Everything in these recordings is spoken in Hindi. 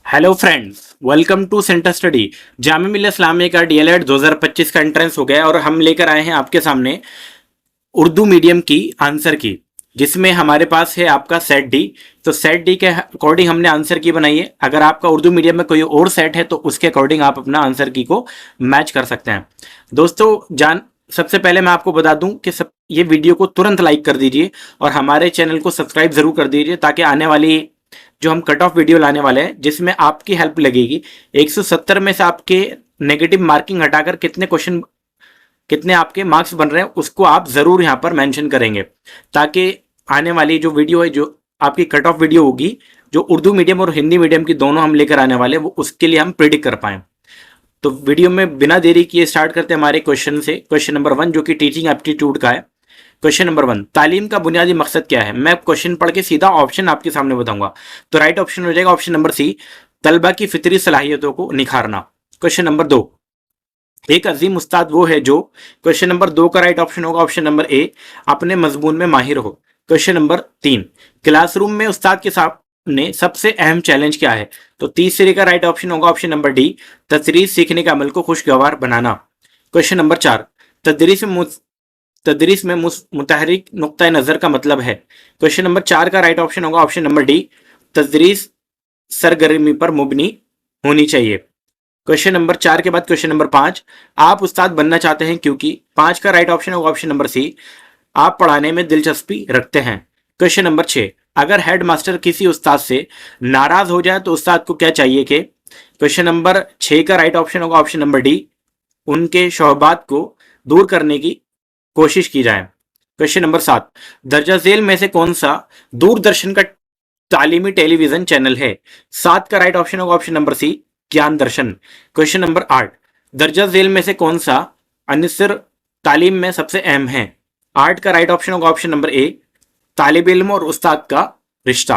Hello friends, welcome to centre study. Jamia Millia Islamia का डीएलएड 2025 का एंट्रेंस हो गया और हम लेकर आए हैं आपके सामने उर्दू मीडियम की आंसर की, जिसमें हमारे पास है आपका सेट डी। तो सेट डी के अकॉर्डिंग हमने आंसर की बनाई है। अगर आपका उर्दू मीडियम में कोई और सेट है तो उसके अकॉर्डिंग आप अपना आंसर की को मैच कर सकते हैं। दोस्तों सबसे पहले मैं आपको बता दूं कि ये वीडियो को तुरंत लाइक कर दीजिए और हमारे चैनल को सब्सक्राइब जरूर कर दीजिए, ताकि आने वाली जो हम कट ऑफ वीडियो लाने वाले हैं जिसमें आपकी हेल्प लगेगी। 170 में से आपके नेगेटिव मार्किंग हटाकर कितने आपके मार्क्स बन रहे हैं उसको आप जरूर यहाँ पर मेंशन करेंगे, ताकि आने वाली जो वीडियो है, जो आपकी कट ऑफ वीडियो होगी, जो उर्दू मीडियम और हिंदी मीडियम की दोनों हम लेकर आने वाले, वो उसके लिए हम प्रिडिक्ट कर पाए। तो वीडियो में बिना देरी किए स्टार्ट करते हैं हमारे क्वेश्चन से। क्वेश्चन नंबर 1 जो कि टीचिंग एप्टीट्यूड का है। क्वेश्चन नंबर 1, तालीम का बुनियादी मकसद क्या है? मैं क्वेश्चन पढ़ के सीधा ऑप्शन आपके सामने बताऊंगा। तो राइट ऑप्शन हो जाएगा ऑप्शन नंबर सी, तलबा की फितरी सलाहियतों को निखारना। क्वेश्चन नंबर 2, एक अजीम उस्ताद वो है जो। क्वेश्चन नंबर 2 का राइट ऑप्शन होगा ऑप्शन नंबर ए, अपने मजमून में माहिर हो। क्वेश्चन नंबर 3, क्लासरूम में उस्ताद के सामने सबसे अहम चैलेंज क्या है? तो तीसरे का राइट ऑप्शन होगा ऑप्शन नंबर डी, तदरीस सीखने के अमल को खुशगवार बनाना। क्वेश्चन नंबर 4, तदरीस में मुतहरिक नुक्ता नज़र का मतलब है। क्वेश्चन नंबर 4 का राइट ऑप्शन होगा ऑप्शन नंबर डी, तदरीस सरगर्मी पर मुबनी होनी चाहिए। क्वेश्चन नंबर 4 के बाद क्वेश्चन नंबर 5, आप उस्ताद बनना चाहते हैं क्योंकि। 5 का राइट ऑप्शन होगा ऑप्शन नंबर सी, आप पढ़ाने में दिलचस्पी रखते हैं। क्वेश्चन नंबर 6, अगर हेड मास्टर किसी उस्ताद से नाराज हो जाए तो उस्ताद को क्या चाहिए कि। क्वेश्चन नंबर 6 का राइट ऑप्शन होगा ऑप्शन नंबर डी, उनके शोहबात को दूर करने की कोशिश की जाए। क्वेश्चन नंबर 7, दर्जा झेल में से कौन सा दूरदर्शन का तालीमी टेलीविजन चैनल है? 7 का राइट ऑप्शन होगा ऑप्शन नंबर सी, ज्ञान दर्शन। क्वेश्चन नंबर 8, दर्जा झेल में से कौन सा अनसर तालीम में सबसे अहम है? 8 का राइट ऑप्शन होगा ऑप्शन नंबर ए, तालिब इल्म और उस्ताद का रिश्ता।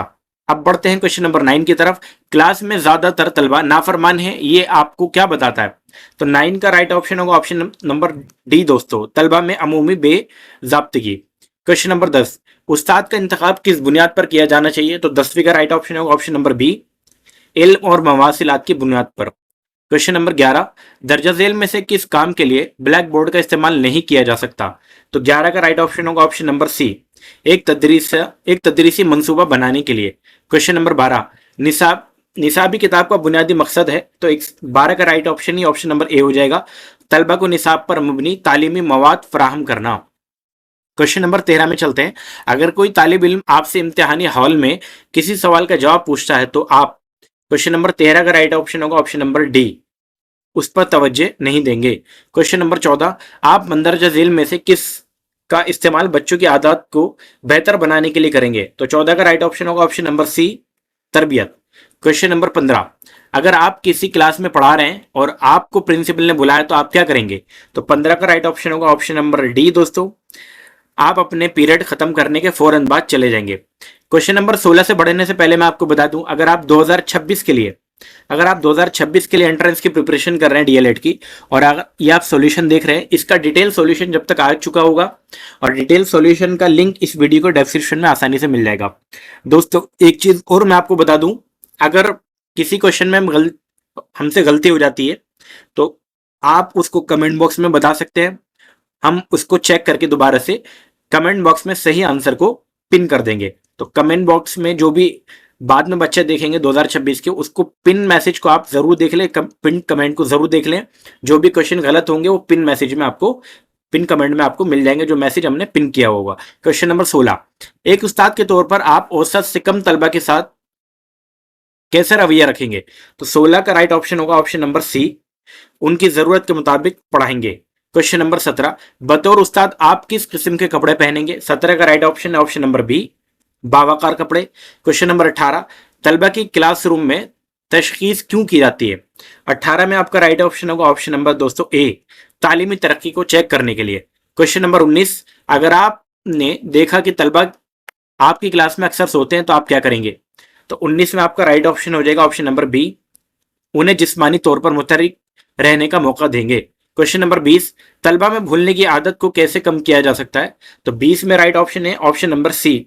अब बढ़ते हैं क्वेश्चन नंबर 9 की तरफ। क्लास में ज्यादातर तलबा नाफरमान है, ये आपको क्या बताता है? तो 9 का राइट ऑप्शन होगा ऑप्शन नंबर डी दोस्तों, तलबा में अमूमी बेजाब्तगी। क्वेश्चन नंबर 10, उस्ताद का इंतखाब किस बुनियाद पर किया जाना चाहिए? तो 10वीं का राइट ऑप्शन होगा ऑप्शन नंबर बी, इल्म और मवासिलात की बुनियाद पर। क्वेश्चन नंबर 11, दर्जा झेल में से किस काम के लिए ब्लैक बोर्ड का इस्तेमाल नहीं किया जा सकता? तो 11 का राइट ऑप्शन होगा ऑप्शन नंबर सी, एक तदरीसी मंसूबा बनाने के लिए। क्वेश्चन नंबर 12, निसाबी किताब का बुनियादी मकसद है। तो 12 का राइट ऑप्शन ही ऑप्शन नंबर ए हो जाएगा, तलबा को निसाब पर मुबनी तालीमी मवाद फराहम करना। क्वेश्चन नंबर 13 में चलते हैं। अगर कोई तालिब इल्म आपसे इम्तिहानी हॉल में किसी सवाल का जवाब पूछता है तो आप। क्वेश्चन नंबर 13 का राइट ऑप्शन होगा ऑप्शन नंबर डी, उस पर तवज्जो नहीं देंगे। क्वेश्चन नंबर 14, आप मंदरजा झेल में से किस का इस्तेमाल बच्चों की आदत को बेहतर बनाने के लिए करेंगे? तो 14 का राइट ऑप्शन होगा ऑप्शन नंबर सी, तरबियत। क्वेश्चन नंबर 15, अगर आप किसी क्लास में पढ़ा रहे हैं और आपको प्रिंसिपल ने बुलाया तो आप क्या करेंगे? तो 15 का राइट ऑप्शन होगा ऑप्शन नंबर डी दोस्तों, आप अपने पीरियड खत्म करने के फौरन बाद चले जाएंगे। क्वेश्चन नंबर 16 से बढ़ने से पहले मैं आपको बता दूं, अगर आप 2026 के लिए एंट्रेंस की प्रिपरेशन कर रहे हैं डीएलएड की, और अगर ये आप सॉल्यूशन देख रहे हैं, इसका डिटेल सॉल्यूशन जब तक आ चुका होगा, और डिटेल सॉल्यूशन का लिंक इस वीडियो को डिस्क्रिप्शन में आसानी से मिल जाएगा। दोस्तों एक चीज और मैं आपको बता दूं, अगर किसी क्वेश्चन में हमसे गलती हो जाती है तो आप उसको कमेंट बॉक्स में बता सकते हैं, हम उसको चेक करके दोबारा से कमेंट बॉक्स में सही आंसर को पिन कर देंगे। तो कमेंट बॉक्स में जो भी बाद में बच्चे देखेंगे 2026 के, उसको पिन मैसेज को आप जरूर देख लें, पिन कमेंट को जरूर देख लें। जो भी क्वेश्चन गलत होंगे वो पिन कमेंट में आपको मिल जाएंगे, जो मैसेज हमने पिन किया होगा। क्वेश्चन नंबर 16, एक उस्ताद के तौर पर आप औसत से कम तलबा के साथ कैसे रवैया रखेंगे? तो 16 का राइट ऑप्शन होगा ऑप्शन नंबर सी, उनकी जरूरत के मुताबिक पढ़ाएंगे। क्वेश्चन नंबर 17, बतौर उस्ताद आप किस किस्म के कपड़े पहनेंगे? 17 का राइट ऑप्शन है ऑप्शन नंबर बी, बावकार कपड़े। क्वेश्चन नंबर 18, तलबा की क्लासरूम में तशखीस क्यों की जाती है? 18 में आपका राइट ऑप्शन होगा ऑप्शन नंबर दोस्तों ए, तालीमी तरक्की को चेक करने के लिए। क्वेश्चन नंबर 19, अगर आपने देखा कि तलबा आपकी क्लास में अक्सर सोते हैं तो आप क्या करेंगे? तो 19 में आपका राइट ऑप्शन हो जाएगा ऑप्शन नंबर बी, उन्हें जिस्मानी तौर पर मुतहरिक रहने का मौका देंगे। क्वेश्चन नंबर 20, तलबा में भूलने की आदत को कैसे कम किया जा सकता है? तो 20 में राइट ऑप्शन है ऑप्शन नंबर सी,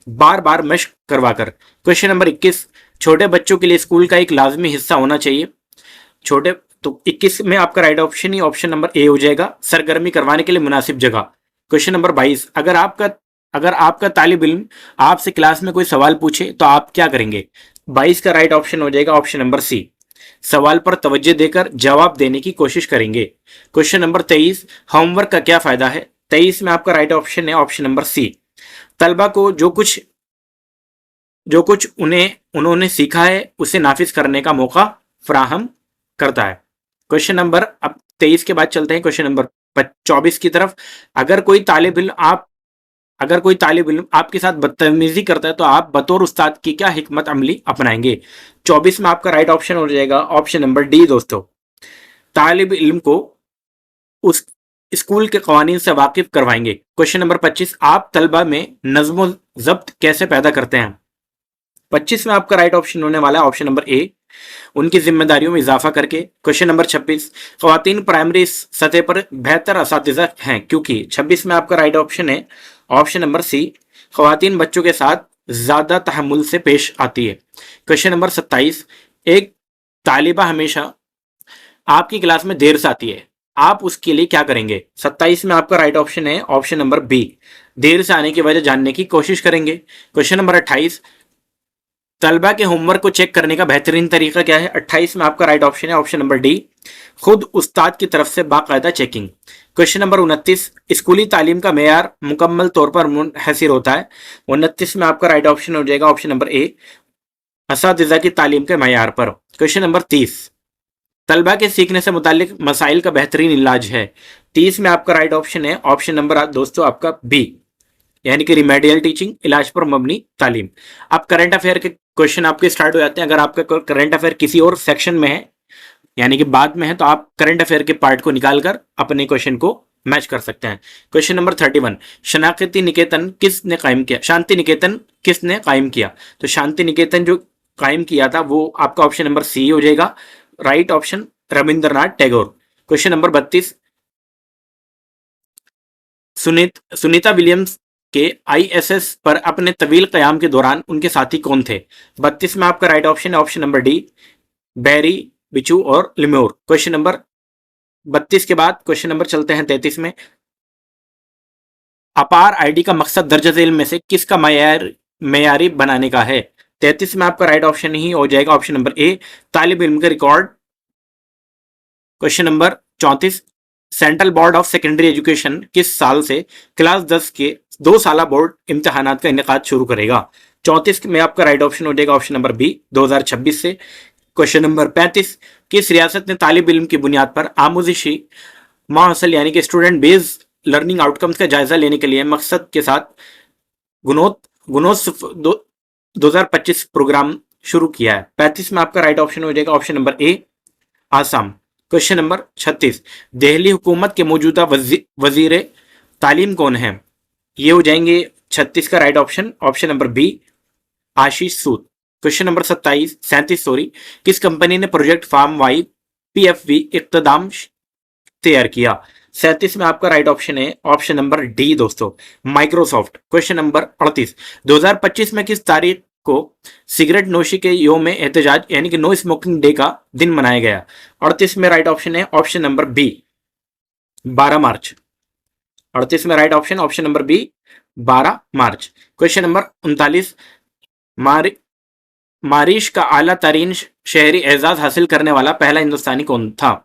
बार बार मशक करवाकर। क्वेश्चन नंबर 21, छोटे बच्चों के लिए स्कूल का एक लाजमी हिस्सा होना चाहिए। छोटे तो 21 में आपका राइट ऑप्शन ही ऑप्शन नंबर ए हो जाएगा, सरगर्मी करवाने के लिए मुनासिब जगह। क्वेश्चन नंबर 22, अगर आपका तालिब इल्म आपसे क्लास में कोई सवाल पूछे तो आप क्या करेंगे? 22 का राइट ऑप्शन हो जाएगा ऑप्शन नंबर सी, सवाल पर तवज्जो देकर जवाब देने की कोशिश करेंगे। क्वेश्चन नंबर 23, होमवर्क का क्या फायदा है? 23 में आपका राइट ऑप्शन है ऑप्शन नंबर सी, तलबा को जो कुछ उन्होंने सीखा है उसे नाफिज करने का मौका फराहम करता है। क्वेश्चन नंबर अब 23 के बाद चलते हैं क्वेश्चन नंबर 24 की तरफ। अगर कोई तालिब इल्म आपके साथ बदतमीजी करता है तो आप बतौर उस्ताद की क्या हिकमत अमली अपनाएंगे? 24 में आपका राइट ऑप्शन हो जाएगा ऑप्शन नंबर डी दोस्तों, तालिब इल्म को उस स्कूल के कवानीन से वाकिफ करवाएंगे। क्वेश्चन नंबर 25, आप तलबा में नज्म जब्त कैसे पैदा करते हैं? 25 में आपका राइट ऑप्शन होने वाला है ऑप्शन नंबर ए, उनकी जिम्मेदारियों में इजाफा करके। क्वेश्चन नंबर 26, खवातीन प्राइमरी सतह पर बेहतर असातिज़ा हैं क्योंकि। 26 में आपका राइट ऑप्शन है ऑप्शन नंबर सी, खवातीन बच्चों के साथ ज्यादा तहम्मुल से पेश आती है। क्वेश्चन नंबर 27, एक तालिबा हमेशा आपकी क्लास में देर से आती है, आप उसके लिए क्या करेंगे? 27 में आपका राइट ऑप्शन है ऑप्शन नंबर बी, देर से आने की वजह जानने की कोशिश करेंगे। क्वेश्चन नंबर 28, तलबा के होमवर्क को चेक करने का बेहतरीन तरीका क्या है? 28 में आपका राइट ऑप्शन है ऑप्शन नंबर डी, खुद उस्ताद की तरफ से बाकायदा चेकिंग। क्वेश्चन नंबर 29, स्कूली तालीम का मेयार मुकम्मल तौर पर मुनहसिर होता है। 29 में आपका राइट ऑप्शन हो जाएगा ऑप्शन नंबर ए, असातिज़ा की तालीम के मेयार पर। क्वेश्चन नंबर 30, तलबा के सीखने से मुतालिक मसाइल का बेहतरीन इलाज है। 30 में आपका राइट ऑप्शन है ऑप्शन नंबर दोस्तों आपका बी, यानी कि रिमेडियल टीचिंग, इलाज पर मबनी तालीम। अब करंट अफेयर के क्वेश्चन आपके स्टार्ट हो जाते हैं। अगर आपका करंट अफेयर किसी और सेक्शन में है यानी कि बाद में है तो आप करंट अफेयर के पार्ट को निकालकर अपने क्वेश्चन को मैच कर सकते हैं। क्वेश्चन नंबर 31, शांति निकेतन किसने कायम किया? शांति निकेतन किसने कायम किया? तो शांति निकेतन जो कायम किया था वो आपका ऑप्शन नंबर सी हो जाएगा, right option Rabindranath Tagore. Question number 32, Sunita Williams के आईएसएस पर अपने तवील कयाम के दौरान उनके साथी कौन थे? 32 में आपका राइट ऑप्शन है ऑप्शन नंबर डी, बैरी, बिचू और लिम्योर। क्वेश्चन नंबर 32 के बाद क्वेश्चन नंबर चलते हैं 33 में, अपार आईडी का मकसद दर्ज झेल में से किसका मेयारी बनाने का है? 33 में आपका राइट ऑप्शन ही हो जाएगा ऑप्शन नंबर ए, तालिब इल्म के record. Question number 34, central board of secondary education किस साल से क्लास 10 के 2 साला बोर्ड इम्तिहानात का इनेकाद शुरू करेगा? 34 में आपका राइट ऑप्शन हो जाएगा ऑप्शन नंबर बी, 2026 से। क्वेश्चन नंबर 35, किस रियासत ने तालिब इल्म की बुनियाद पर आमूजिशी माहौल यानी कि स्टूडेंट बेस्ड लर्निंग आउटकम्स का जायजा लेने के लिए मकसद के साथ गुणोत्सव 2025 प्रोग्राम शुरू किया है? 35 में आपका राइट ऑप्शन हो जाएगा ऑप्शन नंबर ए, आसाम। क्वेश्चन नंबर 36, दिल्ली हुकूमत के मौजूदा वजीर तालीम कौन है? ये हो जाएंगे 36 का right option option number B, Ashish Sood. Question number 37 किस कंपनी ने प्रोजेक्ट फार्म वाई PFV इक़्तिदाम तैयार किया? 37 में आपका राइट ऑप्शन है ऑप्शन नंबर डी दोस्तों, माइक्रोसॉफ्ट। क्वेश्चन नंबर 38, 2025 में किस तारीख को सिगरेट नोशी के योम एहतजाज यानी कि नो स्मोकिंग डे का दिन मनाया गया? 38 में राइट ऑप्शन है ऑप्शन नंबर बी, 12 मार्च। 38 में right option option number B, 12 मार्च। क्वेश्चन नंबर 39, मारिश का आला तरीन शहरी एजाज हासिल करने वाला पहला हिंदुस्तानी कौन था?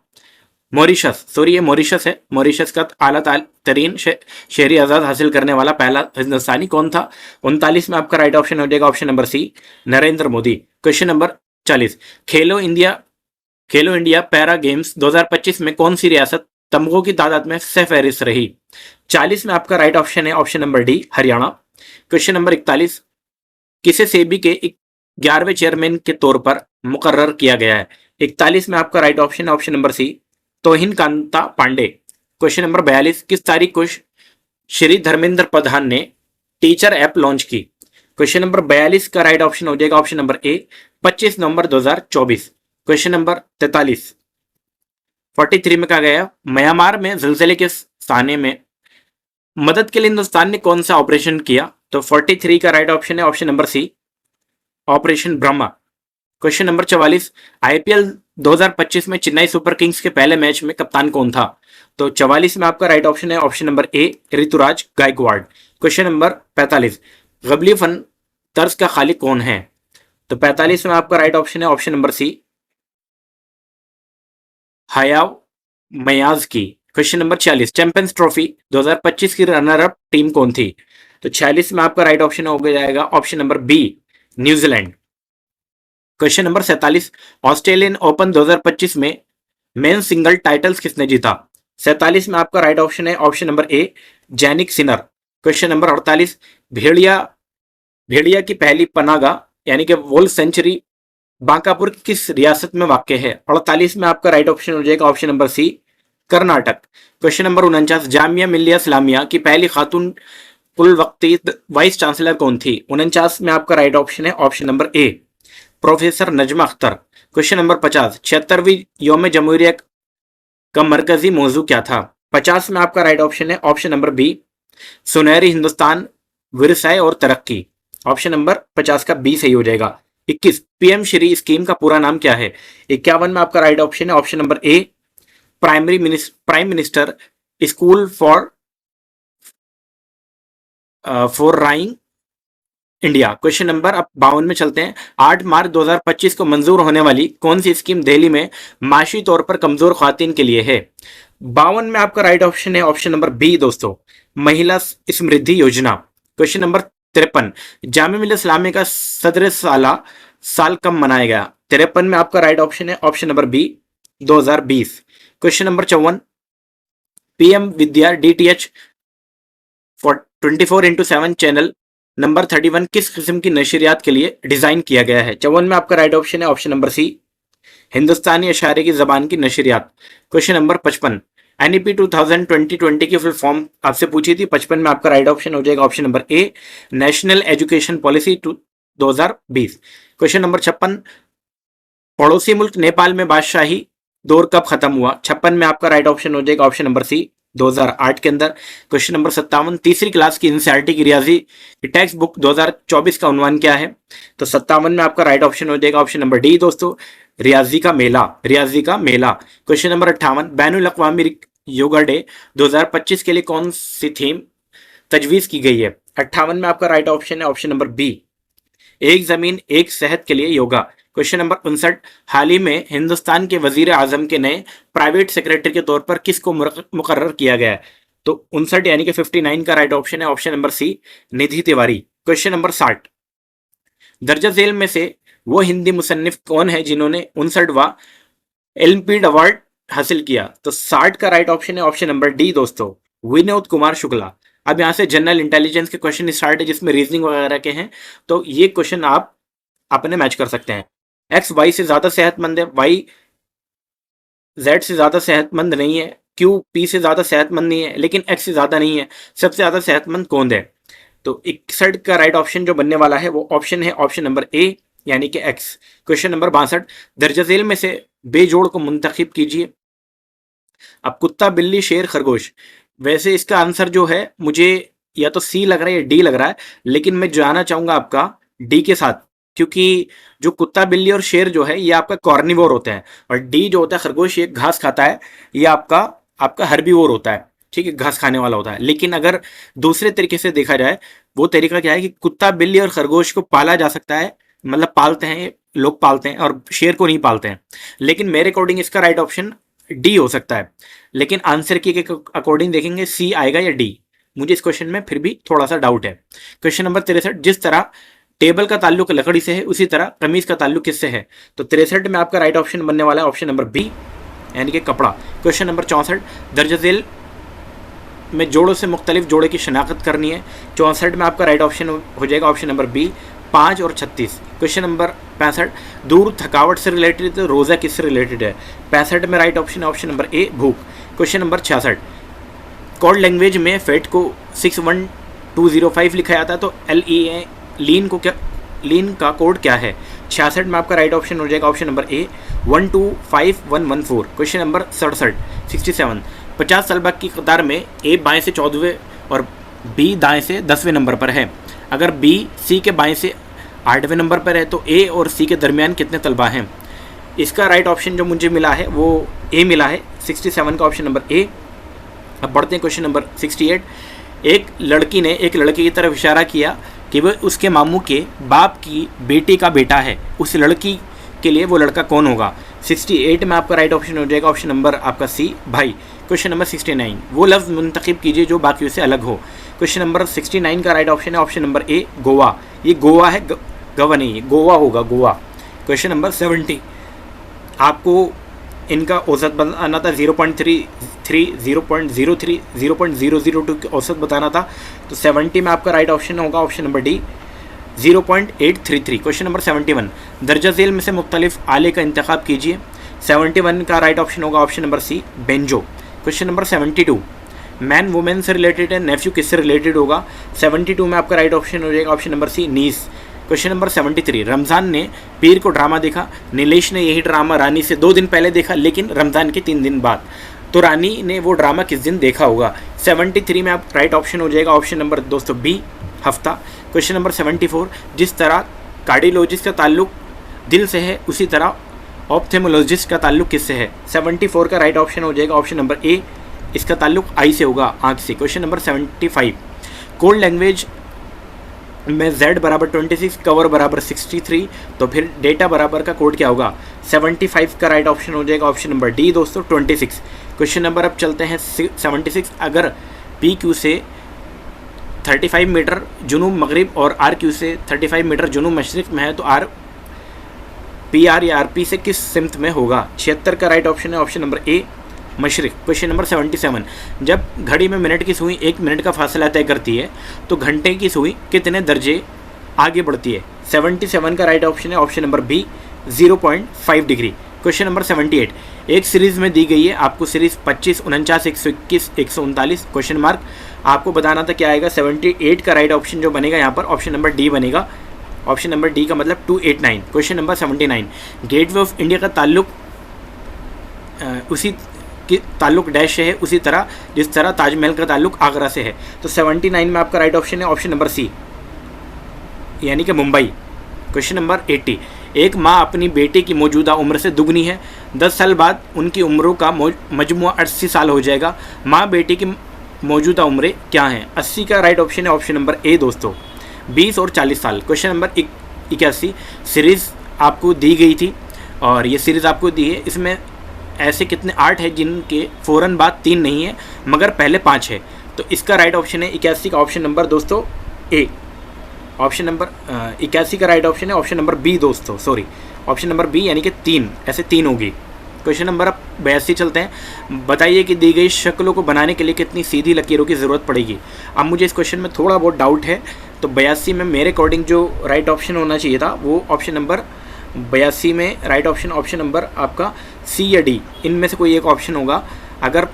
ये मॉरिशस है। मॉरिशस का आला तरीन शहरी एजाज हासिल करने वाला पहला हिंदुस्तानी कौन था? 39 में आपका राइट ऑप्शन हो जाएगा option number C, Narendra Modi. Question number 40, Khelo India para games 2025 में कौन सी रियासत तमगों की तादाद में फहरिस्त रही? 40 में आपका राइट ऑप्शन है option number D, Haryana. Question number 41, किसे सेबी के 11वें चेयरमैन के तौर पर मुकर्रर किया गया है? 41 में आपका राइट ऑप्शन है option number C, Tuhin Kanta Pandey. Question number 42, किस तारीख को श्री धर्मेंद्र प्रधान ने टीचर ऐप लॉन्च की? क्वेश्चन नंबर 42 का राइट ऑप्शन हो जाएगा ऑप्शन नंबर ए, 25 नवंबर 2024। क्वेश्चन नंबर 43 में कहा गया, म्यांमार में ज़िलज़ले के साने में मदद के लिए हिंदुस्तान ने कौन सा ऑपरेशन किया? तो 43 का राइट ऑप्शन है option number C, operation Brahma. Question number 44, IPL 2025 में चेन्नई सुपर किंग्स के पहले मैच में कप्तान कौन था? तो 44 में आपका राइट ऑप्शन है option number A Ruturaj Gaikwad. Question number 45, गबली फन तर्ज का खालिक कौन है? तो 45 में आपका राइट ऑप्शन है ऑप्शन नंबर सी हयाव मयाज की। क्वेश्चन नंबर 46, चैंपियंस ट्रॉफी 2025 की रनर अप टीम कौन थी? तो 46 में आपका राइट ऑप्शन हो जाएगा option number B New Zealand. Question number 47, Australian Open 2025 में मेन सिंगल टाइटल्स किसने जीता? 47 में आपका राइट ऑप्शन है ऑप्शन नंबर ए जैनिक सिनर। क्वेश्चन नंबर 48, भेड़िया की पहली पनागा यानी कि वोल्फ सेंचुरी बांकापुर किस रियासत में वाक़ है? 48 में आपका राइट ऑप्शन हो जाएगा option number C Karnataka. Question number 49, Jamia Millia Islamia की पहली खातून कुल वक्ती वाइस चांसलर कौन थी? 49 में आपका राइट ऑप्शन है ऑप्शन नंबर ए professor Najma Akhtar. Question number 50, 76वीं यौम जमहूरिया का मरकजी मौजू क्या था? 50 में आपका राइट ऑप्शन है ऑप्शन नंबर बी सुनहरी हिंदुस्तान विरसाए और तरक्की। ऑप्शन नंबर 50 का बी सही हो जाएगा। 21, पीएम श्री स्कीम का पूरा नाम क्या है? 51 में आपका राइट ऑप्शन है option number A prime minister school for rising India. Question number अब 52 में चलते हैं। 8 मार्च 2025 को मंजूर होने वाली कौन सी स्कीम दिल्ली में माशी तौर पर कमजोर खवातीन के लिए है? 52 में आपका राइट ऑप्शन है ऑप्शन नंबर बी दोस्तों महिला समृद्धि योजना। क्वेश्चन नंबर 53, जामिया मिल्लिया इस्लामिया का सदर साल कब मनाया गया? 53 में आपका राइट ऑप्शन है option number B 2020। Question number 54, PM Vidya DTH 24x7 channel number 31 किस किस्म की नशरियात के लिए डिजाइन किया गया है? 54 में आपका राइट ऑप्शन है ऑप्शन नंबर सी हिंदुस्तानी अशारे की जबान की नशरियात। क्वेश्चन नंबर 55, एनईपी 2020 की फुल फॉर्म आपसे पूछी थी। 55 में आपका राइट ऑप्शन हो जाएगा ऑप्शन नंबर ए national education policy 2020। Question number 56, पड़ोसी मुल्क नेपाल में बादशाही दौर कब खत्म हुआ? 56 में आपका राइट ऑप्शन हो जाएगा ऑप्शन नंबर सी 2008 के अंदर। क्वेश्चन नंबर 57, तीसरी क्लास की एनसीईआरटी की रियाजी की टेक्स्ट बुक 2024 का उन्वान क्या है? तो 57 में आपका राइट ऑप्शन हो जाएगा ऑप्शन नंबर डी दोस्तों रियाजी का मेला। क्वेश्चन नंबर 58, बैनुल अक़वामी योगा डे 2025 के लिए कौन सी थीम तजवीज़ की गई है? 58 में आपका राइट ऑप्शन है ऑप्शन नंबर बी एक जमीन एक सेहत के लिए योगा। क्वेश्चन नंबर 59, हाल ही में हिंदुस्तान के वजीर आजम के नए प्राइवेट सेक्रेटरी के तौर पर किसको मुकर्रर किया गया है? तो 59 यानी कि 59 का राइट ऑप्शन है ऑप्शन नंबर सी निधि तिवारी। क्वेश्चन नंबर 60, दर्जा झेल में से वो हिंदी मुसन्निफ कौन है जिन्होंने 59वां एल्मपीड अवार्ड हासिल किया? तो 60 का राइट ऑप्शन है ऑप्शन नंबर डी दोस्तों विनोद कुमार शुक्ला। अब यहाँ से जनरल इंटेलिजेंस के क्वेश्चन स्टार्ट है जिसमें रीजनिंग वगैरह के हैं, तो ये क्वेश्चन आप अपने मैच कर सकते हैं। एक्स वाई से ज्यादा सेहतमंद है, वाई जेड से ज्यादा सेहतमंद नहीं है, क्यू पी से ज्यादा सेहतमंद नहीं है, लेकिन एक्स से ज्यादा नहीं है, सबसे ज्यादा सेहतमंद कौन है? तो 61 का राइट ऑप्शन जो बनने वाला है वो ऑप्शन है ऑप्शन नंबर ए यानी कि एक्स। क्वेश्चन नंबर 62, दर्जा झेल में से बेजोड़ को मुंतखब कीजिए। अब कुत्ता बिल्ली शेर खरगोश, वैसे इसका आंसर जो है मुझे या तो सी लग रहा है या डी लग रहा है, लेकिन मैं जाना चाहूंगा आपका डी के साथ, क्योंकि जो कुत्ता बिल्ली और शेर जो है ये आपका कॉर्निवोर होता है और डी जो होता है खरगोश ये घास खाता है, ये आपका हर्बीवोर होता है, ठीक है, घास खाने वाला होता है। लेकिन अगर दूसरे तरीके से देखा जाए वो तरीका क्या है कि कुत्ता बिल्ली और खरगोश को पाला जा सकता है, मतलब पालते हैं लोग, पालते हैं, और शेर को नहीं पालते हैं। लेकिन मेरे अकॉर्डिंग इसका राइट ऑप्शन डी हो सकता है, लेकिन आंसर की अकॉर्डिंग देखेंगे सी आएगा या डी। मुझे इस क्वेश्चन में फिर भी थोड़ा सा डाउट है। क्वेश्चन नंबर 63, जिस तरह टेबल का ताल्लुक लकड़ी से है उसी तरह कमीज का ताल्लुक किससे है? तो 63 में आपका राइट ऑप्शन बनने वाला है ऑप्शन नंबर बी यानी कि कपड़ा। क्वेश्चन नंबर 64, दर्जा झेल में जोड़ों से मुख्तलिफ जोड़े की शनाख्त करनी है। 64 में आपका राइट ऑप्शन हो जाएगा ऑप्शन नंबर बी 5 और 36। क्वेश्चन नंबर 65, दूर थकावट से रिलेटेड है तो रोज़ा किससे रिलेटेड है? 65 में राइट ऑप्शन है ऑप्शन नंबर ए भूख। क्वेश्चन नंबर 66, कोड लैंग्वेज में फेट को 61205 लिखा जाता है तो लीन का कोड क्या है? 66 में आपका राइट ऑप्शन हो जाएगा ऑप्शन नंबर ए 125114। क्वेश्चन नंबर 67, 50 तलबा की कतार में ए बाएं से 14वें और बी दाएं से 10वें नंबर पर है। अगर बी सी के बाएं से 8वें नंबर पर है, तो ए और सी के दरमियान कितने तलबा हैं? इसका राइट ऑप्शन जो मुझे मिला है वो ए मिला है, 67 का ऑप्शन नंबर ए। अब बढ़ते हैं क्वेश्चन नंबर 68। एक लड़की ने एक लड़के की तरफ इशारा किया कि वह उसके मामू के बाप की बेटी का बेटा है, उस लड़की के लिए वो लड़का कौन होगा? 68 में आपका राइट ऑप्शन हो जाएगा ऑप्शन नंबर आपका सी, भाई। क्वेश्चन नंबर 69, वो लफ्ज़ मुंतखब कीजिए जो बाकियों से अलग हो। क्वेश्चन नंबर 69 का राइट ऑप्शन है ऑप्शन नंबर ए, गोवा। ये गोवा है, गवा नहीं है, गोवा होगा, गोवा। क्वेश्चन नंबर 70, आपको इनका औसत बताना था 0.33, 0.03, 0.002 की औसत बताना था। तो 70 में आपका राइट ऑप्शन होगा option number D, 0.833। Question number 71, दर्जा झेल में से मुख्तलिफ आले का इंतखाब कीजिए। 71 का राइट ऑप्शन होगा option number C, banjo. Question number 72, man women से रिलेटेड है, नेफ्यू किससे रिलेटेड होगा? 72 में आपका राइट ऑप्शन हो जाएगा ऑप्शन नंबर सी, नीस। क्वेश्चन नंबर 73, रमज़ान ने पीर को ड्रामा देखा। नीलेश ने यही ड्रामा रानी से 2 दिन पहले देखा, लेकिन रमज़ान के 3 दिन बाद। तो रानी ने वो ड्रामा किस दिन देखा होगा? 73 में आप राइट ऑप्शन हो जाएगा ऑप्शन नंबर दोस्तों बी, हफ्ता। क्वेश्चन नंबर 74, जिस तरह कार्डियोलॉजिस्ट का ताल्लुक दिल से है, उसी तरह ऑप्थेमोलॉजिस्ट का ताल्लुक किससे है? 74 का राइट ऑप्शन हो जाएगा ऑप्शन नंबर ए, इसका ताल्लुक आई से होगा, आँख से। क्वेश्चन नंबर 75, कोड लैंग्वेज में z बराबर 26, कवर बराबर 63, तो फिर डेटा बराबर का कोड क्या होगा? 75 का राइट ऑप्शन हो जाएगा ऑप्शन नंबर डी दोस्तों, 26। क्वेश्चन नंबर अब चलते हैं 76, अगर पी क्यू से 35 मीटर जुनूब मगरिब और आर क्यू से 35 मीटर जुनूब मशरिक में है, तो आर पी आर या आर पी से किस सिमत में होगा? 76 का राइट ऑप्शन है ऑप्शन नंबर ए, मशरिक। क्वेश्चन नंबर 77, जब घड़ी में मिनट की सुई 1 मिनट का फासला तय करती है, तो घंटे की सुई कितने दर्जे आगे बढ़ती है? 77 का राइट ऑप्शन है option number B, 0.5 degree. Question number 78, एक सीरीज़ में दी गई है आपको सीरीज़ 25, 49, 121, 139 क्वेश्चन मार्क, आपको बताना था क्या आएगा? 78 का राइट ऑप्शन जो बनेगा यहाँ पर ऑप्शन नंबर डी बनेगा, ऑप्शन नंबर डी का मतलब 289। Question number 79, gateway of India का ताल्लुक उसी कि ताल्लुक डैश से है, उसी तरह जिस तरह ताजमहल का ताल्लुक आगरा से है। तो 79 में आपका राइट ऑप्शन है ऑप्शन नंबर सी, यानी कि मुंबई। क्वेश्चन नंबर 80, एक माँ अपनी बेटे की मौजूदा उम्र से दुगनी है, 10 साल बाद उनकी उम्रों का मजमुआ 80 साल हो जाएगा। माँ बेटे की मौजूदा उम्रें क्या हैं? 80 का राइट ऑप्शन है ऑप्शन नंबर ए दोस्तों, 20 और 40 साल। क्वेश्चन नंबर 81, सीरीज़ आपको दी गई थी और ये सीरीज़ आपको दी है, इसमें ऐसे कितने 8 है जिनके फ़ौरन बाद 3 नहीं है मगर पहले 5 है? तो इसका राइट ऑप्शन है 81 का ऑप्शन नंबर दोस्तों ए, ऑप्शन नंबर 81 का राइट ऑप्शन है ऑप्शन नंबर बी दोस्तों, सॉरी ऑप्शन नंबर बी, यानी कि 3, ऐसे 3 होगी। क्वेश्चन नंबर अब 82 चलते हैं। बताइए कि दी गई शक्लों को बनाने के लिए कितनी सीधी लकीरों की ज़रूरत पड़ेगी? अब मुझे इस क्वेश्चन में थोड़ा बहुत डाउट है, तो 82 में मेरे अकॉर्डिंग जो राइट ऑप्शन होना चाहिए था वो ऑप्शन नंबर 82 में राइट ऑप्शन नंबर आपका सी या डी, इनमें से कोई एक ऑप्शन होगा। अगर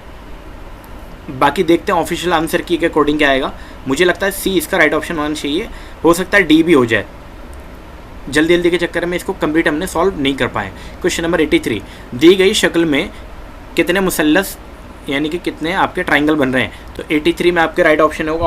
बाकी देखते हैं ऑफिशियल आंसर की के अकॉर्डिंग क्या आएगा, मुझे लगता है सी इसका राइट ऑप्शन होना चाहिए, हो सकता है डी भी हो जाए। जल्दी जल्दी के चक्कर में इसको कंप्लीट हमने सॉल्व नहीं कर पाए। क्वेश्चन नंबर 83, दी गई शक्ल में कितने मुसल्लस यानी कि कितने आपके ट्राइंगल बन रहे हैं? तो 83 में आपके राइट ऑप्शन होगा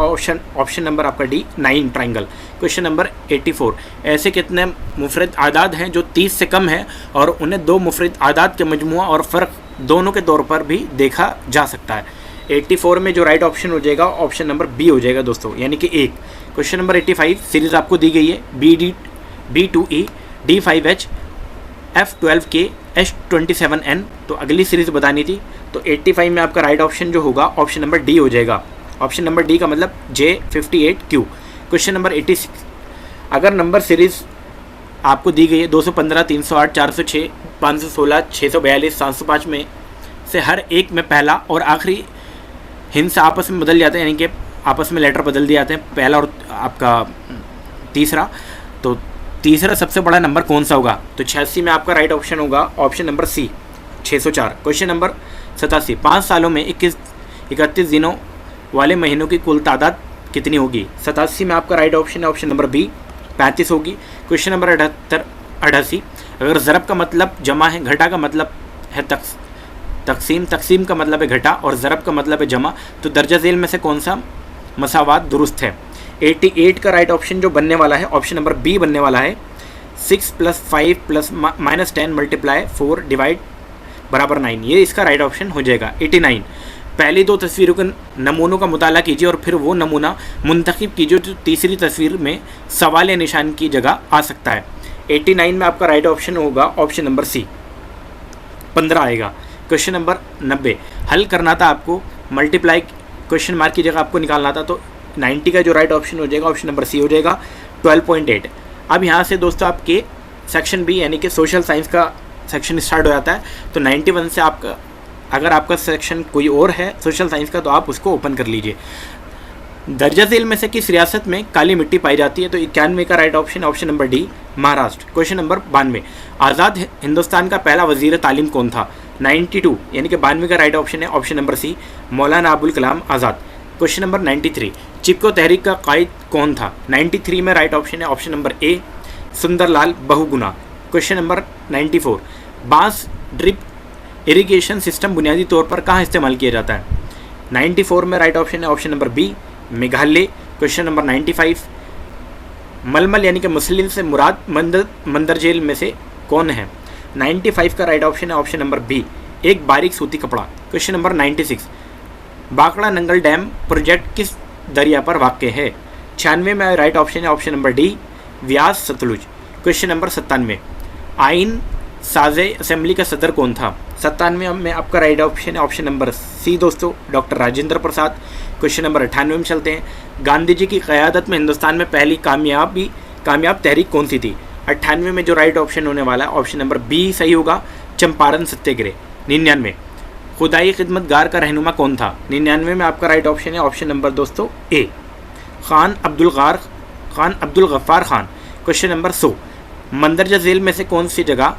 ऑप्शन नंबर आपका डी, 9 ट्राइंगल। क्वेश्चन नंबर 84, ऐसे कितने मुफरद आदाद हैं जो 30 से कम है और उन्हें 2 मुफरद आदाद के मजमुआ और फ़र्क दोनों के तौर पर भी देखा जा सकता है? 84 में जो राइट ऑप्शन हो जाएगा ऑप्शन नंबर बी हो जाएगा दोस्तों, यानी कि 1। क्वेश्चन नंबर 85, सीरीज़ आपको दी गई है B2E, D5H, F12K, H27N, तो अगली सीरीज़ बतानी थी। तो 85 में आपका राइट ऑप्शन जो होगा ऑप्शन नंबर डी हो जाएगा, ऑप्शन नंबर डी का मतलब J58Q। क्वेश्चन नंबर 86, अगर नंबर सीरीज़ आपको दी गई है 215, 308, 406, 516, 642, 705 में से हर एक में पहला और आखिरी हिंस आपस में बदल जाते हैं, यानी कि आपस में लेटर बदल दिए जाते हैं, पहला और आपका तीसरा, तो तीसरा सबसे बड़ा नंबर कौन सा होगा? तो 86 में आपका राइट ऑप्शन होगा option number C, 604। Question number 87, 5 सालों में 31 दिनों वाले महीनों की कुल तादाद कितनी होगी? 87 में आपका राइट ऑप्शन है ऑप्शन नंबर बी, 35 होगी। क्वेश्चन नंबर 88, अगर ज़रब का मतलब जमा है, घटा का मतलब है तकसीम का मतलब है घटा और ज़रब का मतलब है जमा, तो दर्जा झेल में से कौन सा मसावात दुरुस्त है? 88 का राइट ऑप्शन जो बनने वाला है ऑप्शन नंबर बी बनने वाला है। 6 + 5 + -10 × 4 डिवाइड बराबर 9, ये इसका राइट ऑप्शन हो जाएगा 89। पहली दो तस्वीरों के नमूनों का मुताला कीजिए और फिर वो नमूना मुंतखब कीजिए जो तीसरी तस्वीर में सवाल या निशान की जगह आ सकता है। 89 में आपका राइट ऑप्शन होगा ऑप्शन नंबर सी, 15 आएगा। क्वेश्चन नंबर 90, हल करना था आपको, मल्टीप्लाई क्वेश्चन मार्क की जगह आपको निकालना था, तो 90 का जो राइट ऑप्शन हो जाएगा ऑप्शन नंबर सी हो जाएगा 12.8। अब यहाँ से दोस्तों आपके सेक्शन बी यानी कि सोशल साइंस का सेक्शन स्टार्ट हो जाता है। तो 91 से आपका अगर आपका सेक्शन कोई और है सोशल साइंस का तो आप उसको ओपन कर लीजिए। दर्जा झेल में से किस रियासत में काली मिट्टी पाई जाती है? तो 91 का right option option number D, Maharashtra. Question number 92, आज़ाद हिंदुस्तान का पहला वजीर तालीम कौन था? 92 यानी कि 92 का राइट ऑप्शन है option number C, Maulana Abul Kalam Azad. Question number 93, Chipko तहरीक का कायद कौन था? 93 में राइट ऑप्शन है option number A, Sundarlal Bahuguna. Question number 94, बांस ड्रिप इरिगेशन सिस्टम बुनियादी तौर पर कहाँ इस्तेमाल किया जाता है? 94 में राइट ऑप्शन है option number B, Meghalaya. Question number 95, मलमल यानी कि मुस्लिम से मुराद मंदरजेल में से कौन है? 95 का राइट ऑप्शन है ऑप्शन नंबर बी, एक बारीक सूती कपड़ा। क्वेश्चन नंबर 96, बाकड़ा नंगल डैम प्रोजेक्ट किस दरिया पर वाक़ है? 96 में राइट ऑप्शन है option number D, Beas Sutlej. Question number 97, आइन साज़े असेंबली का सदर कौन था? 97 में आपका राइट ऑप्शन है ऑप्शन नंबर सी दोस्तों, doctor Rajendra Prasad. Question number 98 में चलते हैं, गांधी जी की क़यादत में हिंदुस्तान में पहली कामयाब तहरीक कौन सी थी? 98 में जो राइट ऑप्शन होने वाला है ऑप्शन नंबर बी सही होगा, चंपारण सत्याग्रह। 99, खुदाई खिदमतगार का रहनुमा कौन था? 99 में आपका राइट ऑप्शन है ऑप्शन नंबर दोस्तों ए, खान अब्दुल गफ्फार खान। क्वेश्चन नंबर 100, मंदरजा झेल में से कौन सी जगह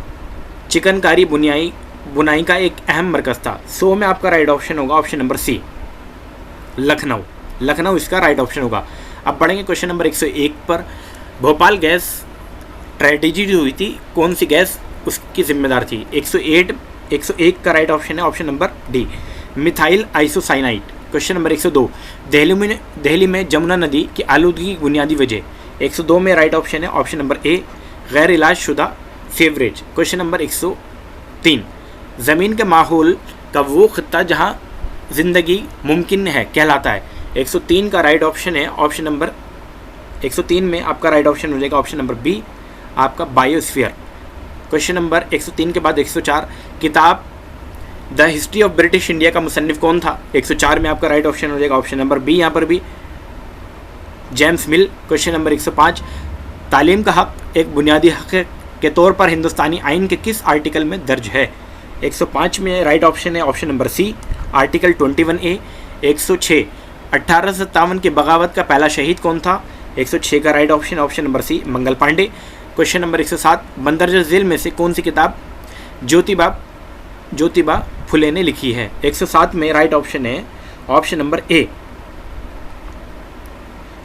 चिकनकारी बुनाई का एक अहम मरकज़ था? 100 में आपका राइट ऑप्शन होगा ऑप्शन नंबर सी, लखनऊ इसका राइट ऑप्शन होगा। अब बढ़ेंगे क्वेश्चन नंबर 101 पर, भोपाल गैस ट्रेजेडी जो हुई थी कौन सी गैस उसकी जिम्मेदार थी? 101 का राइट ऑप्शन है option number D, methyl isocyanide. Question number 102, Delhi में जमुना नदी की आलूदगी की बुनियादी वजह? 102 में राइट ऑप्शन है ऑप्शन नंबर ए, गैर इलाजशुदा सीवरेज। क्वेश्चन नंबर 103, ज़मीन के माहौल का वो खित्ता जहाँ ज़िंदगी मुमकिन है कहलाता है? 103 का राइट ऑप्शन है ऑप्शन नंबर 103 में आपका राइट ऑप्शन हो जाएगा ऑप्शन नंबर बी, आपका बायोस्फीयर। क्वेश्चन नंबर 103 के बाद 104, किताब the history of British India का मुसन्निफ कौन था? 104 में आपका राइट ऑप्शन हो जाएगा ऑप्शन नंबर बी, यहाँ पर भी जेम्स मिल। क्वेश्चन नंबर 105, तालीम का हक एक बुनियादी हक के तौर पर हिंदुस्तानी आइन के किस आर्टिकल में दर्ज है? 105 में राइट ऑप्शन है option number C, article 21A। 106, 1857 की बगावत का पहला शहीद कौन था? 106 का right option option number C, Mangal Pandey. Question number 107, मंदरजा झेल में से कौन सी किताब ज्योतिबा फुले ने लिखी है? 107 में राइट ऑप्शन है ऑप्शन नंबर ए।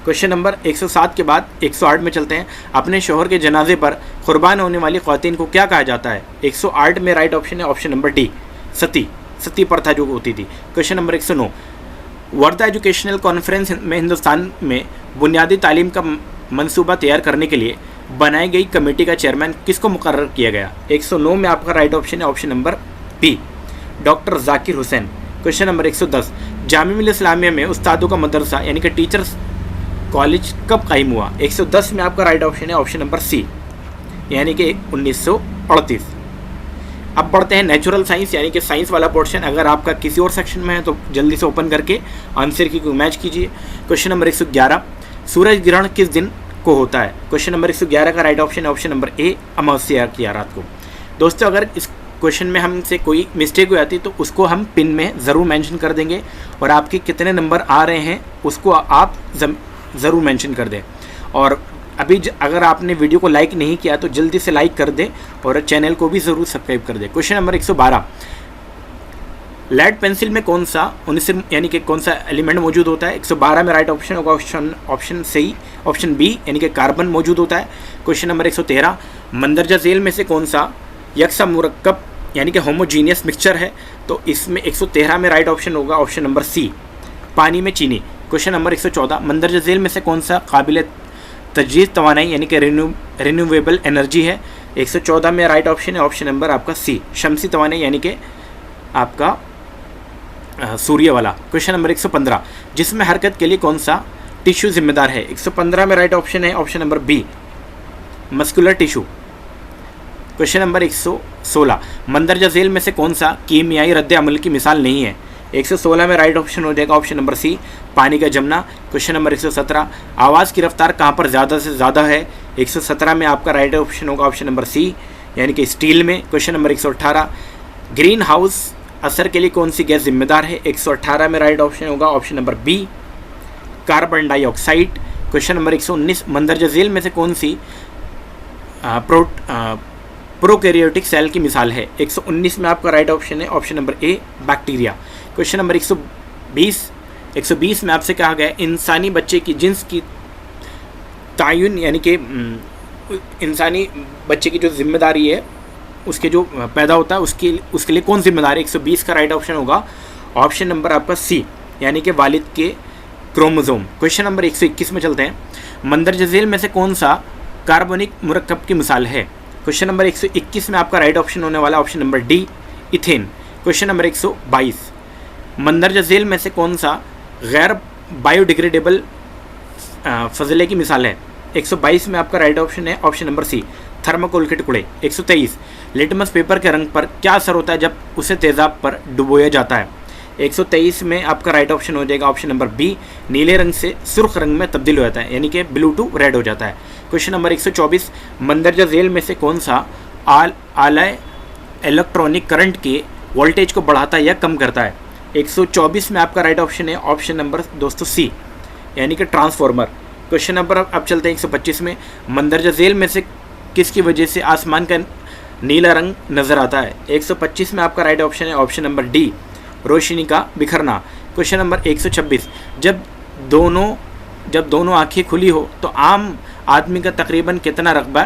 क्वेश्चन नंबर 107 के बाद 108 में चलते हैं, अपने शोहर के जनाजे पर कुर्बान होने वाली ख़वातीन को क्या कहा जाता है? 108 में राइट ऑप्शन है ऑप्शन नंबर डी, सती प्रथा जो होती थी। Question number 109, Wardha educational conference में हिंदुस्तान में बुनियादी तालीम का मंसूबा तैयार करने के लिए बनाई गई कमेटी का चेयरमैन किसको मुकर्रर किया गया? 109 में आपका राइट ऑप्शन है option number B, doctor Zakir Hussain. Question number 110, Jamia Islamia में उस्तादों का मदरसा यानी कि टीचर्स कॉलेज कब कायम हुआ? 110 में आपका राइट ऑप्शन है ऑप्शन नंबर सी, यानी कि 1938। अब बढ़ते हैं नेचुरल साइंस यानी कि साइंस वाला पोर्शन। अगर आपका किसी और सेक्शन में है तो जल्दी से ओपन करके आंसर की मैच कीजिए। क्वेश्चन नंबर 111, सूरज ग्रहण किस दिन को होता है? क्वेश्चन नंबर 111 का राइट ऑप्शन है ऑप्शन नंबर ए, अमावस्या की रात को। दोस्तों अगर इस क्वेश्चन में हमसे कोई मिस्टेक हो जाती तो उसको हम पिन में ज़रूर मेंशन कर देंगे और आपके कितने नंबर आ रहे हैं उसको आप ज़रूर मेंशन कर दें। और अभी अगर आपने वीडियो को लाइक नहीं किया तो जल्दी से लाइक कर दें और चैनल को भी ज़रूर सब्सक्राइब कर दें। क्वेश्चन नंबर 112, लेड पेंसिल में कौन सा यानी कि कौन सा एलिमेंट मौजूद होता है? 112 में राइट ऑप्शन होगा ऑप्शन सही ऑप्शन बी यानी कि कार्बन मौजूद होता है। क्वेश्चन नंबर 113, मंदरजा झेल में से कौन सा यकसा मुरक्कब यानी कि होमोजीनियस मिक्सचर है? तो इसमें 113 में राइट ऑप्शन होगा ऑप्शन नंबर सी, पानी में चीनी। क्वेश्चन नंबर 114, मंदरजा झेल में से कौन सा काबिल तजदीद तवानाई यानी कि रिन्यूएबल एनर्जी है? 114 में राइट ऑप्शन है ऑप्शन नंबर आपका सी, शमसी तवानाई यानी कि आपका सूर्य वाला। क्वेश्चन नंबर 115, जिसमें हरकत के लिए कौन सा टिश्यू जिम्मेदार है? 115 में राइट ऑप्शन है option number B, muscular tissue. Question number 116, मंदरजा झेल में से कौन सा कीमियाई रद्द अमल की मिसाल नहीं है? 116 में राइट ऑप्शन हो जाएगा ऑप्शन नंबर सी, पानी का जमना। क्वेश्चन नंबर 117, आवाज़ की रफ्तार कहाँ पर ज़्यादा से ज़्यादा है? 117 में आपका राइट ऑप्शन होगा ऑप्शन नंबर सी, यानी कि स्टील में। क्वेश्चन नंबर 118, ग्रीन हाउस असर के लिए कौन सी गैस जिम्मेदार है? 118 में राइट ऑप्शन होगा option number B, carbon dioxide. Question number 119, मंदरजा झेल में से कौन सी प्रोकैरियोटिक सेल की मिसाल है? 119 में आपका राइट ऑप्शन है ऑप्शन नंबर ए, बैक्टीरिया। क्वेश्चन नंबर 120 में आपसे कहा गया इंसानी बच्चे की जिन्स की तायुन यानी कि इंसानी बच्चे की जो जिम्मेदारी है उसके जो पैदा होता है उसके लिए कौन जिम्मेदार है? 120 का राइट ऑप्शन होगा ऑप्शन नंबर आपका सी, यानी कि वालिद के क्रोमोसोम। क्वेश्चन नंबर 121 में चलते हैं, मंदरजा झेल में से कौन सा कार्बनिक मुरक्कब की मिसाल है? क्वेश्चन नंबर 121 में आपका राइट ऑप्शन होने वाला option number D, ethane. Question number 122, मंदरजा झेल में से कौन सा गैर बायोडिग्रेडेबल फजले की मिसाल है? 122 में आपका राइट ऑप्शन है ऑप्शन नंबर सी, थर्माकोल के टुकड़े। 123, लिटमस पेपर के रंग पर क्या असर होता है जब उसे तेज़ाब पर डुबोया जाता है? 123 में आपका राइट ऑप्शन हो जाएगा ऑप्शन नंबर बी, नीले रंग से सुर्ख रंग में तब्दील हो जाता है, यानी कि ब्लू टू रेड हो जाता है। क्वेश्चन नंबर 124, मंदरजा झेल में से कौन सा आला इलेक्ट्रॉनिक करंट के वोल्टेज को बढ़ाता है या कम करता है? 124 में आपका राइट ऑप्शन है ऑप्शन नंबर दोस्तों सी, यानी कि ट्रांसफार्मर। क्वेश्चन नंबर अब चलते हैं 125 में, मंदरजा झेल में से किसकी वजह से आसमान का नीला रंग नज़र आता है? 125 में आपका राइट ऑप्शन है ऑप्शन नंबर डी, रोशनी का बिखरना। क्वेश्चन नंबर 126, जब दोनों आंखें खुली हो तो आम आदमी का तकरीबन कितना रकबा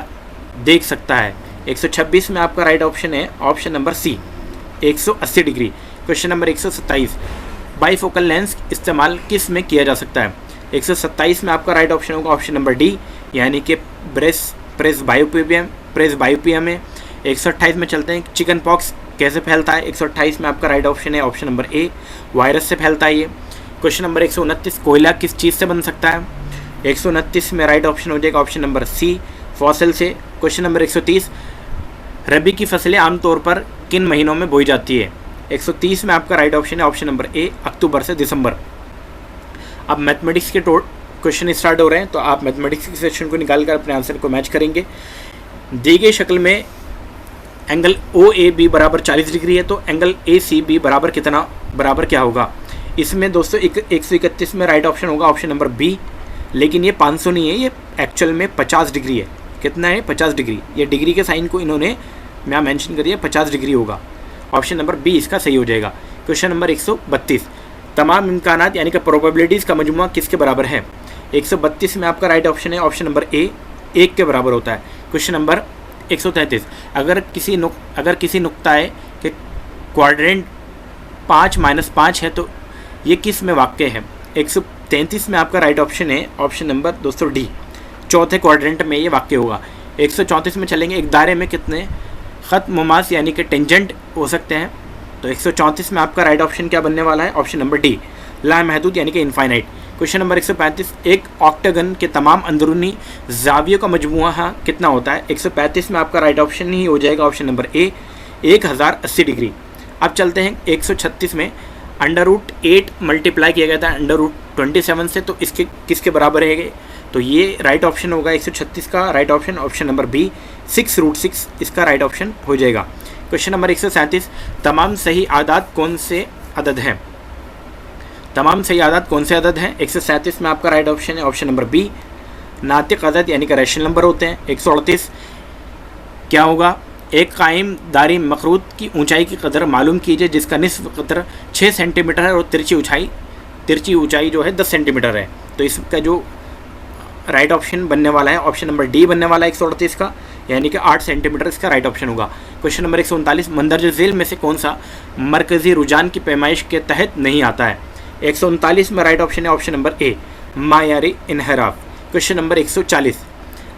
देख सकता है? 126 में आपका राइट ऑप्शन है option number C, 180 degree. Question number 127, bifocal lens इस्तेमाल किस में किया जा सकता है? 127 में आपका राइट ऑप्शन होगा ऑप्शन नंबर डी, यानी कि प्रेस बायोपिया में। 128 में चलते हैं, चिकन पॉक्स कैसे फैलता है? 128 में आपका राइट ऑप्शन है ऑप्शन नंबर ए, वायरस से फैलता है ये। क्वेश्चन नंबर 129, कोयला किस चीज़ से बन सकता है? 129 में राइट ऑप्शन हो जाएगा ऑप्शन नंबर सी, फॉसिल से। क्वेश्चन नंबर 130, रबी की फसलें आमतौर पर किन महीनों में बोई जाती है? 130 में आपका राइट ऑप्शन है ऑप्शन नंबर ए, अक्टूबर से दिसंबर। अब मैथमेटिक्स के क्वेश्चन स्टार्ट हो रहे हैं, तो आप मैथमेटिक्स के सेक्शन को निकाल कर अपने आंसर को मैच करेंगे। दी गई शक्ल में एंगल ओ ए बी बराबर 40 डिग्री है, तो एंगल ए सी बी बराबर क्या होगा? इसमें दोस्तों 131 में राइट ऑप्शन होगा ऑप्शन नंबर बी, लेकिन ये 500 नहीं है, ये एक्चुअल में 50 डिग्री है। कितना है? 50 डिग्री। ये डिग्री के साइन को इन्होंने यहाँ मेंशन कर दिया, 50 डिग्री होगा। ऑप्शन नंबर बी इसका सही हो जाएगा। क्वेश्चन नंबर 132, तमाम इम्कानात यानी कि प्रोबेबिलिटीज़ का मजमुआ किसके बराबर है? 132 में आपका राइट ऑप्शन है ऑप्शन नंबर ए, 1 के बराबर होता है। क्वेश्चन नंबर 133, अगर किसी नुक्ताए के क्वाड्रेंट 5-5 है तो ये किस में वाक़ है? 133 में आपका राइट ऑप्शन है ऑप्शन नंबर दोस्तों डी, चौथे क्वाड्रेंट में ये वाक़ होगा। 134 में चलेंगे, एक दायरे में कितने ख़त मुमास यानी कि टेंजेंट हो सकते हैं? तो 134 में आपका राइट ऑप्शन क्या बनने वाला है? ऑप्शन नंबर डी, लामहदूद यानी कि इनफाइनाइट। क्वेश्चन नंबर 135, एक ऑक्टागन के तमाम अंदरूनी जावियों का मजमुआ कितना होता है? 135 में आपका राइट ऑप्शन ही हो जाएगा ऑप्शन नंबर ए, 1080 डिग्री। अब चलते हैं 136 में, √8 मल्टीप्लाई किया गया था √27 से, तो इसके किसके बराबर है? तो ये राइट ऑप्शन होगा 136 का right option option number B, 6√6 इसका राइट ऑप्शन हो जाएगा। क्वेश्चन नंबर 137, तमाम सही आदात कौन से अदद हैं? तमाम सही आदात कौन से अदद हैं? 137 में आपका राइट ऑप्शन है ऑप्शन नंबर बी, नातिक अदद यानी कि रैशनल नंबर होते हैं। 138 क्या होगा? एक कायम दारी मखरूत की ऊंचाई की कदर मालूम कीजिए जिसका निस्फ कदर 6 सेंटीमीटर है और तिरछी ऊंचाई जो है 10 सेंटीमीटर है। तो इसका जो राइट ऑप्शन बनने वाला है ऑप्शन नंबर डी बनने वाला है 138 का, यानी कि 8 सेंटीमीटर इसका राइट ऑप्शन होगा। क्वेश्चन नंबर 139, मंदरजा झेल में से कौन सा मरकज़ी रुझान की पैमाइश के तहत नहीं आता है? 139 में राइट ऑप्शन है ऑप्शन नंबर ए, मायारी इनहराफ। क्वेश्चन नंबर 140,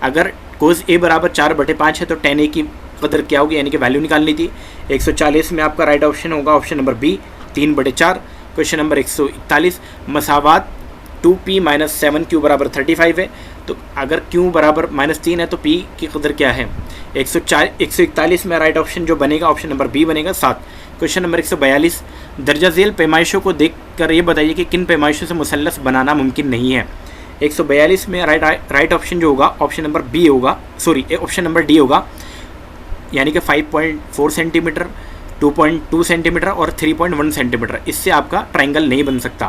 अगर कोस ए बराबर 4/5 है तो tan a की कदर क्या होगी, यानी कि वैल्यू निकालनी थी। 140 में आपका राइट ऑप्शन होगा option number B, 3/4। Question number 141, मसावात 2p - 7q बराबर 35 है, तो अगर q बराबर -3 है तो p की कदर क्या है। 141 में राइट ऑप्शन जो बनेगा ऑप्शन नंबर बी बनेगा, 7। क्वेश्चन नंबर 142, दर्जा झेल पैमाइशों को देखकर ये बताइए कि किन पैमाइशों से मुसल्लस बनाना मुमकिन नहीं है। 142 में राइट ऑप्शन जो होगा ऑप्शन नंबर बी होगा, सॉरी ऑप्शन नंबर डी होगा, यानी कि 5.4 सेंटीमीटर, 2.2 सेंटीमीटर और 3.1 सेंटीमीटर। इससे आपका ट्राइंगल नहीं बन सकता।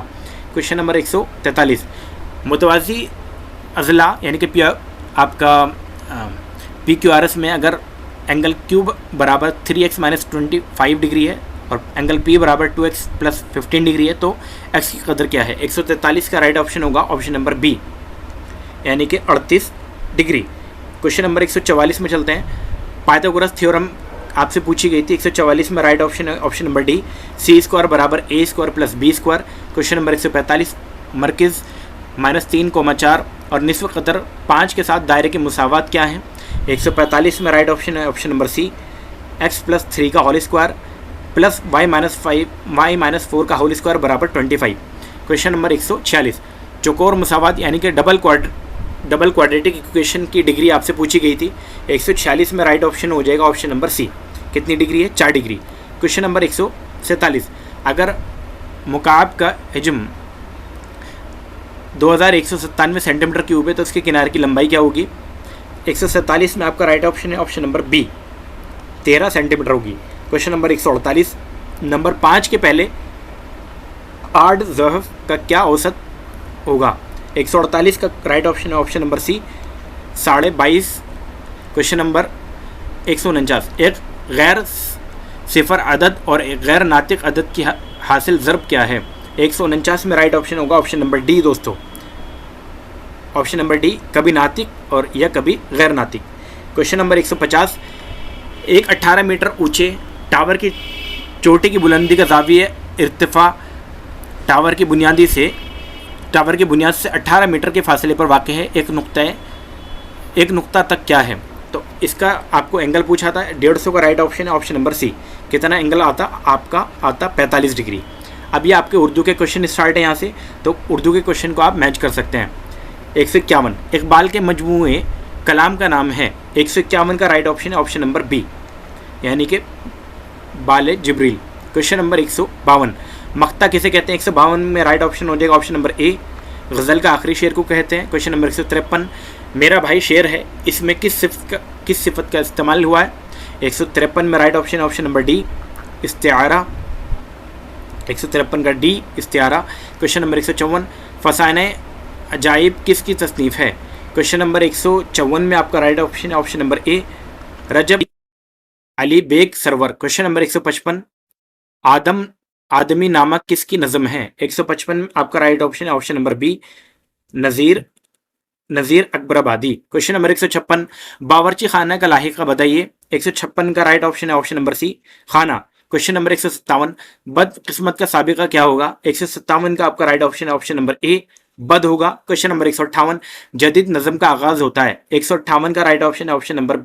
क्वेश्चन नंबर 143, मुतवाज़ी अज़ला यानी कि आपका PQRS में अगर एंगल क्यूब बराबर 3x - 25 डिग्री है और एंगल P बराबर 2x + 15 डिग्री है तो x की कदर क्या है। 143 का राइट ऑप्शन होगा ऑप्शन नंबर बी, यानी कि 38 डिग्री। क्वेश्चन नंबर 144 में चलते हैं। पाइथागोरस थ्योरम आपसे पूछी गई थी। 144 में राइट ऑप्शन है ऑप्शन नंबर डी, c² बराबर a² + b²। क्वेश्चन नंबर 145, मरकज़ -3,4 और निस्फ़ कदर 5 के साथ दायरे की मुसावात क्या है। 145 में राइट ऑप्शन है ऑप्शन नंबर सी, x + 3 का होल स्क्वायर प्लस y - 4 का होल स्क्वायर बराबर 25। क्वेश्चन नंबर 146, चौकोर मुसावात यानी कि डबल क्वाड्रेटिक इक्वेशन की डिग्री आपसे पूछी गई थी। 146 में राइट ऑप्शन हो जाएगा ऑप्शन नंबर सी, कितनी डिग्री है, 4 डिग्री। क्वेश्चन नंबर 147, अगर मुकाब का हजम 2197 सेंटीमीटर क्यूब है तो उसके किनारे की लंबाई क्या होगी। 147 में आपका राइट ऑप्शन है ऑप्शन नंबर बी, 13 सेंटीमीटर होगी। क्वेश्चन नंबर 148, नंबर 5 के पहले 8 ज़हफ़ का क्या औसत होगा। 148 का राइट ऑप्शन है option number C, 22.5। Question number 149, एक गैर सिफर अदद और एक गैर नातिक अदद की हासिल ज़रब क्या है। 149 में राइट ऑप्शन होगा ऑप्शन नंबर डी दोस्तों, ऑप्शन नंबर डी, कभी नातिक और या कभी गैर नातिक। क्वेश्चन नंबर 150, एक 18 मीटर ऊंचे टावर की चोटी की बुलंदी का ज़ाविया इर्तिफ़ा टावर की बुनियाद से 18 मीटर के फासले पर वाक़ है। एक नुक्ता तक क्या है, तो इसका आपको एंगल पूछा था। 150 का राइट ऑप्शन है ऑप्शन नंबर सी, कितना एंगल आता, आपका आता 45 डिग्री। अब ये आपके उर्दू के क्वेश्चन स्टार्ट है यहाँ से, तो उर्दू के क्वेश्चन को आप मैच कर सकते हैं। 151, इकबाल के मजमूए कलाम का नाम है। 151 का राइट ऑप्शन है ऑप्शन नंबर बी, यानी कि बाले जिब्रील। क्वेश्चन नंबर 152, मख्ता किसे कहते हैं। 152 में राइट ऑप्शन हो जाएगा ऑप्शन नंबर ए, गज़ल का आखिरी शेर को कहते हैं। क्वेश्चन नंबर 153, मेरा भाई शेर है, इसमें किस सिफत का इस्तेमाल हुआ है। 153 में राइट ऑप्शन है ऑप्शन नंबर डी, इस्तिआरा। 153 का डी, इस्तिआरा। क्वेश्चन नंबर 154, फसाने अजाइब किसकी तसनीफ़ है। क्वेश्चन नंबर 154 में आपका राइट ऑप्शन है option number A, Rajab Ali Beg Suroor. Question number 155, आदमी नामक किसकी नज़म है। 155 में आपका राइट ऑप्शन है option number B, Nazir Akbarabadi. Question number 156, बावर्ची खाना का लाहिका बताइए। 156 का राइट ऑप्शन है ऑप्शन नंबर सी, खाना। क्वेश्चन नंबर 157, बदकिस्मत का साबिका क्या होगा। 157 का आपका राइट ऑप्शन है ऑप्शन नंबर ए, बद होगा। क्वेश्चन नंबर 158, जदीद नज़म का आगाज होता है। 158 का राइट ऑप्शन है ऑप्शन नंबर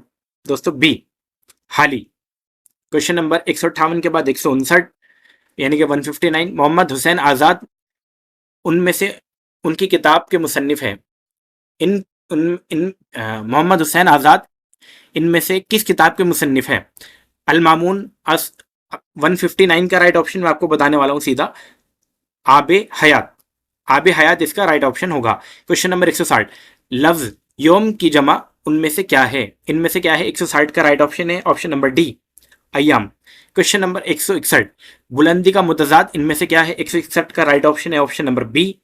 दोस्तों बी, हाली। क्वेश्चन नंबर 158 के बाद 159 यानी कि 159, मोहम्मद हुसैन आज़ाद उनमें से उनकी किताब के मुसन्निफ हैं। मोहम्मद हुसैन आज़ाद इनमें से किस किताब के मुसन्निफ हैं। अल मामून। 159 का राइट ऑप्शन मैं आपको बताने वाला हूँ सीधा, आबे हयात इसका राइट ऑप्शन होगा। क्वेश्चन नंबर 160, लफ्ज योम की जमा उनमें से क्या है। इनमें से क्या है। 160 का राइट ऑप्शन है ऑप्शन नंबर डी, अय्याम। क्वेश्चन नंबर 161, बुलंदी का मुतजाद इनमें से क्या है। 161 का राइट ऑप्शन है ऑप्शन नंबर बी,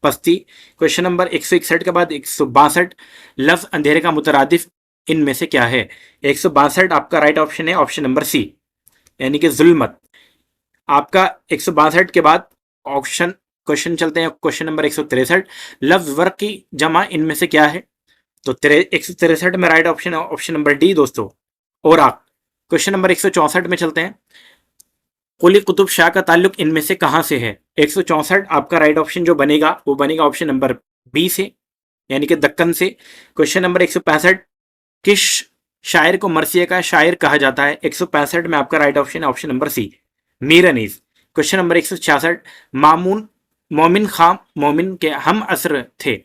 पस्ती। क्वेश्चन नंबर 161 के बाद 162, लफ्ज अंधेरे का मुतरादिफ इनमें से क्या है। 162 आपका राइट ऑप्शन है ऑप्शन नंबर सी, यानी कि जुल्मत। आपका 162 के बाद ऑप्शन क्वेश्चन चलते हैं। क्वेश्चन नंबर 163, लफ्ज वर्क की जमा इनमें से क्या है। तो 163 में राइट ऑप्शन है ऑप्शन नंबर डी दोस्तों, ओराक। क्वेश्चन नंबर 164 में चलते हैं, कुली कुतुब शाह का ताल्लुक इनमें से कहां से है। 164 आपका राइट ऑप्शन जो बनेगा वो बनेगा ऑप्शन नंबर बी से, यानी कि दक्कन से। क्वेश्चन नंबर 165, किस शायर को मरसिया का शायर कहा जाता है? 165 में आपका राइट ऑप्शन है option number C, Mir Anis. Question number 166, मामून मोमिन खां मोमिन के हम असर थे?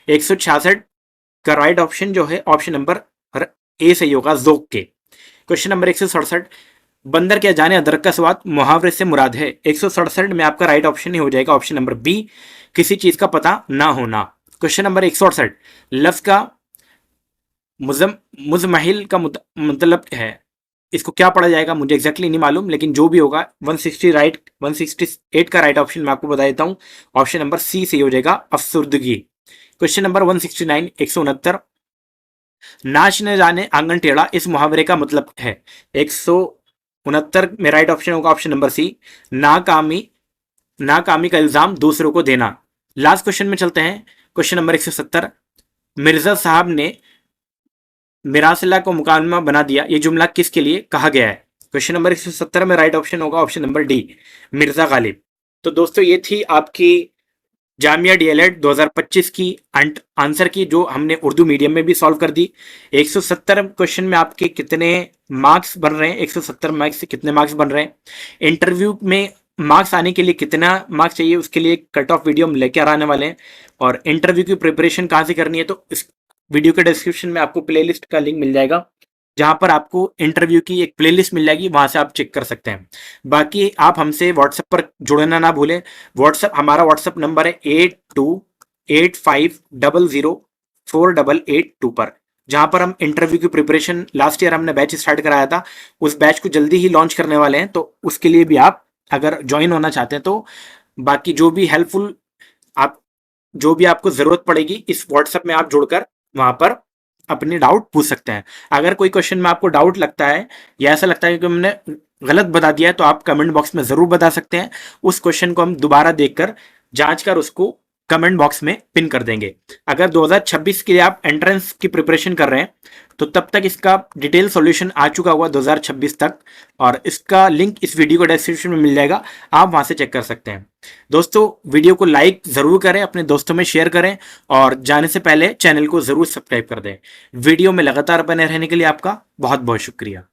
166 का राइट ऑप्शन जो है ऑप्शन नंबर ए सही होगा, ज़ोक के। क्वेश्चन नंबर 167, बंदर क्या जाने अदरक का स्वाद मुहावरे से मुराद है? 167 में आपका राइट ऑप्शन ही हो जाएगा ऑप्शन नंबर बी, किसी चीज का पता ना होना। क्वेश्चन नंबर 168, लफ्ज का मुजमहिल का मतलब है, इसको क्या पढ़ा जाएगा मुझे एग्जैक्टली नहीं मालूम, लेकिन जो भी होगा 168 का राइट ऑप्शन मैं आपको बता देता हूं, ऑप्शन नंबर सी से हो जाएगा, अफसुर्दगी। क्वेश्चन नंबर 169, 169, नाच न जाने आंगन टेढ़ा इस मुहावरे का मतलब है? 169 में राइट ऑप्शन होगा ऑप्शन नंबर सी, नाकामी का इल्जाम दूसरों को देना। लास्ट क्वेश्चन में चलते हैं, क्वेश्चन नंबर 170, मिर्जा साहब ने मिरासला को मुकालमा बना दिया, ये जुमला किसके लिए कहा गया है? क्वेश्चन नंबर 170 में राइट ऑप्शन होगा option number D, Mirza Ghalib. तो दोस्तों ये थी आपकी जामिया डीएलएड 2025 की आंसर की, जो हमने उर्दू मीडियम में भी सॉल्व कर दी। 170 क्वेश्चन में आपके कितने मार्क्स बन रहे हैं, 170 मार्क्स से कितने मार्क्स बन रहे हैं, इंटरव्यू में मार्क्स आने के लिए कितना मार्क्स चाहिए, उसके लिए कट ऑफ वीडियो हम लेकर आने वाले हैं। और इंटरव्यू की प्रिपरेशन कहाँ से करनी है, तो इस वीडियो के डिस्क्रिप्शन में आपको प्लेलिस्ट का लिंक मिल जाएगा, जहां पर आपको इंटरव्यू की एक प्लेलिस्ट मिल जाएगी, वहां से आप चेक कर सकते हैं। बाकी आप हमसे व्हाट्सएप पर जुड़ना ना भूलें। हमारा व्हाट्सएप नंबर है 8285004882 पर, जहां पर हम इंटरव्यू की प्रिपरेशन, लास्ट ईयर हमने बैच स्टार्ट कराया था, उस बैच को जल्दी ही लॉन्च करने वाले हैं, तो उसके लिए भी आप अगर ज्वाइन होना चाहते हैं तो बाकी जो भी हेल्पफुल आप जो भी आपको जरूरत पड़ेगी, इस व्हाट्सएप में आप जुड़कर वहां पर अपने डाउट पूछ सकते हैं। अगर कोई क्वेश्चन में आपको डाउट लगता है या ऐसा लगता है कि हमने गलत बता दिया है, तो आप कमेंट बॉक्स में जरूर बता सकते हैं। उस क्वेश्चन को हम दोबारा देखकर जांच कर उसको कमेंट बॉक्स में पिन कर देंगे। अगर 2026 के लिए आप एंट्रेंस की प्रिपरेशन कर रहे हैं तो तब तक इसका डिटेल सॉल्यूशन आ चुका हुआ 2026 तक, और इसका लिंक इस वीडियो को डिस्क्रिप्शन में मिल जाएगा, आप वहां से चेक कर सकते हैं। दोस्तों वीडियो को लाइक जरूर करें, अपने दोस्तों में शेयर करें, और जाने से पहले चैनल को जरूर सब्सक्राइब कर दें। वीडियो में लगातार बने रहने के लिए आपका बहुत बहुत शुक्रिया।